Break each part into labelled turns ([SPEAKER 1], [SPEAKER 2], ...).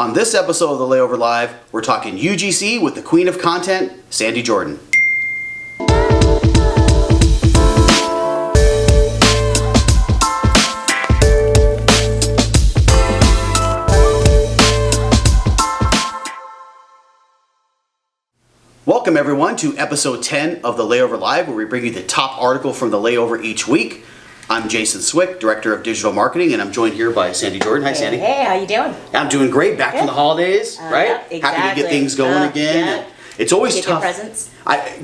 [SPEAKER 1] On this episode of the Layover Live, we're talking UGC with the queen of content, Sandee Jordan. Welcome everyone to episode 10 of the Layover Live, where we bring you the top article from the Layover each week. I'm Jason Swick, Director of Digital Marketing, and I'm joined here by Sandee Jordan. Hi, Sandee.
[SPEAKER 2] Hey, how you doing?
[SPEAKER 1] I'm doing great. Back from the holidays, right?
[SPEAKER 2] Exactly.
[SPEAKER 1] Happy to get things going again.
[SPEAKER 2] Yeah.
[SPEAKER 1] It's always
[SPEAKER 2] Get
[SPEAKER 1] tough.
[SPEAKER 2] your presents?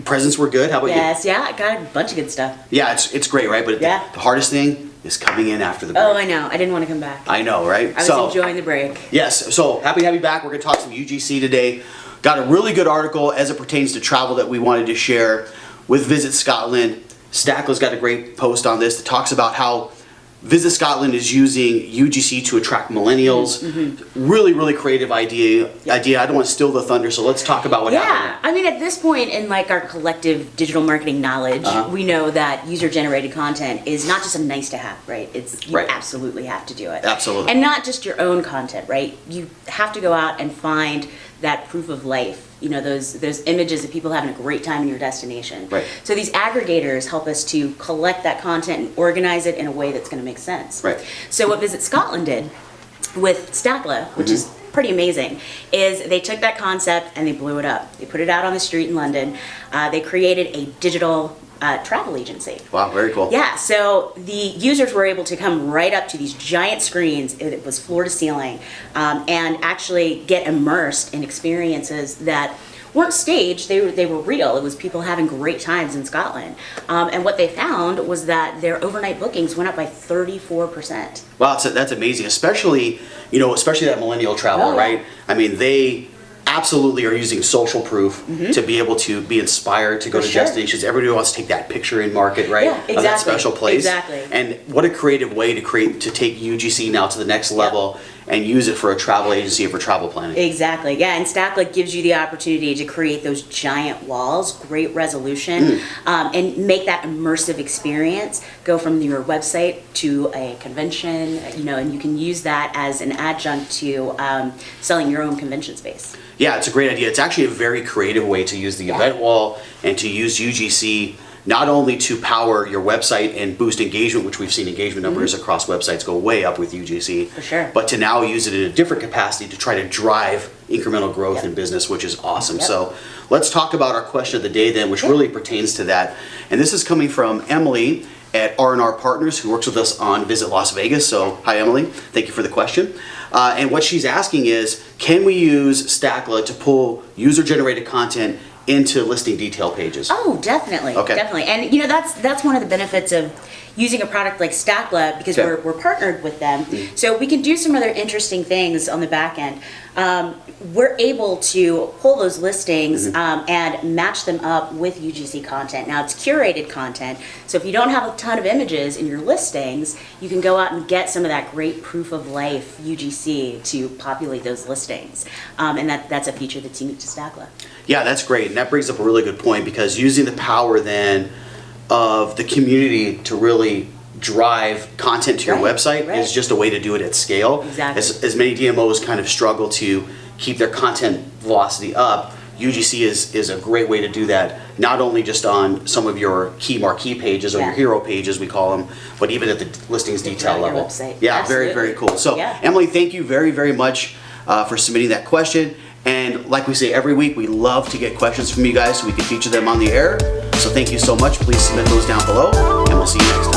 [SPEAKER 1] Presents were good. How about
[SPEAKER 2] Yes, yeah, I got a bunch of good stuff.
[SPEAKER 1] you? Yeah, it's great, right? But
[SPEAKER 2] Yeah.
[SPEAKER 1] the hardest thing is coming in after the break.
[SPEAKER 2] Oh, I know. I didn't want to come back.
[SPEAKER 1] I know, right?
[SPEAKER 2] I was enjoying the break.
[SPEAKER 1] Yes, so happy to have you back. We're going to talk some UGC today. Got a really good article as it pertains to travel that we wanted to share with VisitScotland. Stackla's got a great post on this that talks about how VisitScotland is using UGC to attract millennials. Really, really creative idea. I don't want to steal the thunder, so let's talk about what happened.
[SPEAKER 2] Yeah, I mean, at this point in like our collective digital marketing knowledge, we know that user-generated content is not just a nice to have, right? You absolutely have to do it.
[SPEAKER 1] Absolutely.
[SPEAKER 2] And not just your own content, right? You have to go out and find that proof of life. You know, those images of people having a great time in your destination.
[SPEAKER 1] Right.
[SPEAKER 2] So these aggregators help us to collect that content and organize it in a way that's going to make sense.
[SPEAKER 1] Right.
[SPEAKER 2] So what VisitScotland did with Stackla, which is pretty amazing, is they took that concept and they blew it up. They put it out on the street in London. They created a digital travel agency.
[SPEAKER 1] Wow, very cool.
[SPEAKER 2] Yeah, so the users were able to come right up to these giant screens, it was floor to ceiling, and actually get immersed in experiences that weren't staged, they were real. It was people having great times in Scotland. And what they found was that their overnight bookings went up by 34%.
[SPEAKER 1] Wow, that's amazing, especially that millennial traveler, right? I mean, they absolutely are using social proof to be able to be inspired to go to destinations. Everybody wants to take that picture in market, right?
[SPEAKER 2] Yeah, exactly.
[SPEAKER 1] Of that special place.
[SPEAKER 2] Exactly.
[SPEAKER 1] And what a creative way to take UGC now to the next level and use it for a travel agency or for travel planning.
[SPEAKER 2] Exactly, yeah, and Stackla gives you the opportunity to create those giant walls, great resolution, and make that immersive experience go from your website to a convention, and you can use that as an adjunct to selling your own convention space.
[SPEAKER 1] Yeah, it's a great idea. It's actually a very creative way to use the event wall and to use UGC not only to power your website and boost engagement, which we've seen engagement numbers across websites go way up with UGC,
[SPEAKER 2] For sure.
[SPEAKER 1] but to now use it in a different capacity to try to drive incremental growth in business, which is awesome. So let's talk about our question of the day then, which really pertains to that. And this is coming from Emily at R&R Partners, who works with us on Visit Las Vegas. So hi, Emily. Thank you for the question. And what she's asking is, can we use Stackla to pull user-generated content into listing detail pages?
[SPEAKER 2] Oh, definitely,
[SPEAKER 1] Okay.
[SPEAKER 2] definitely. And that's one of the benefits of using a product like Stackla, because we're partnered with them. So we can do some other interesting things on the back end. We're able to pull those listings and match them up with UGC content. Now it's curated content, so if you don't have a ton of images in your listings, you can go out and get some of that great proof of life UGC to populate those listings. And that's a feature that's unique to Stackla.
[SPEAKER 1] Yeah, that's great. And that brings up a really good point, because using the power then of the community to really drive content to your website is just a way to do it at scale.
[SPEAKER 2] Exactly.
[SPEAKER 1] As many DMOs kind of struggle to keep their content velocity up, UGC is a great way to do that, not only just on some of your key marquee pages or your hero pages, we call them, but even at the listings detail level.
[SPEAKER 2] Website.
[SPEAKER 1] Yeah,
[SPEAKER 2] Absolutely.
[SPEAKER 1] very, very cool. So Emily, thank you very, very much for submitting that question. And like we say every week, we love to get questions from you guys so we can feature them on the air. So thank you so much. Please submit those down below, and we'll see you next time.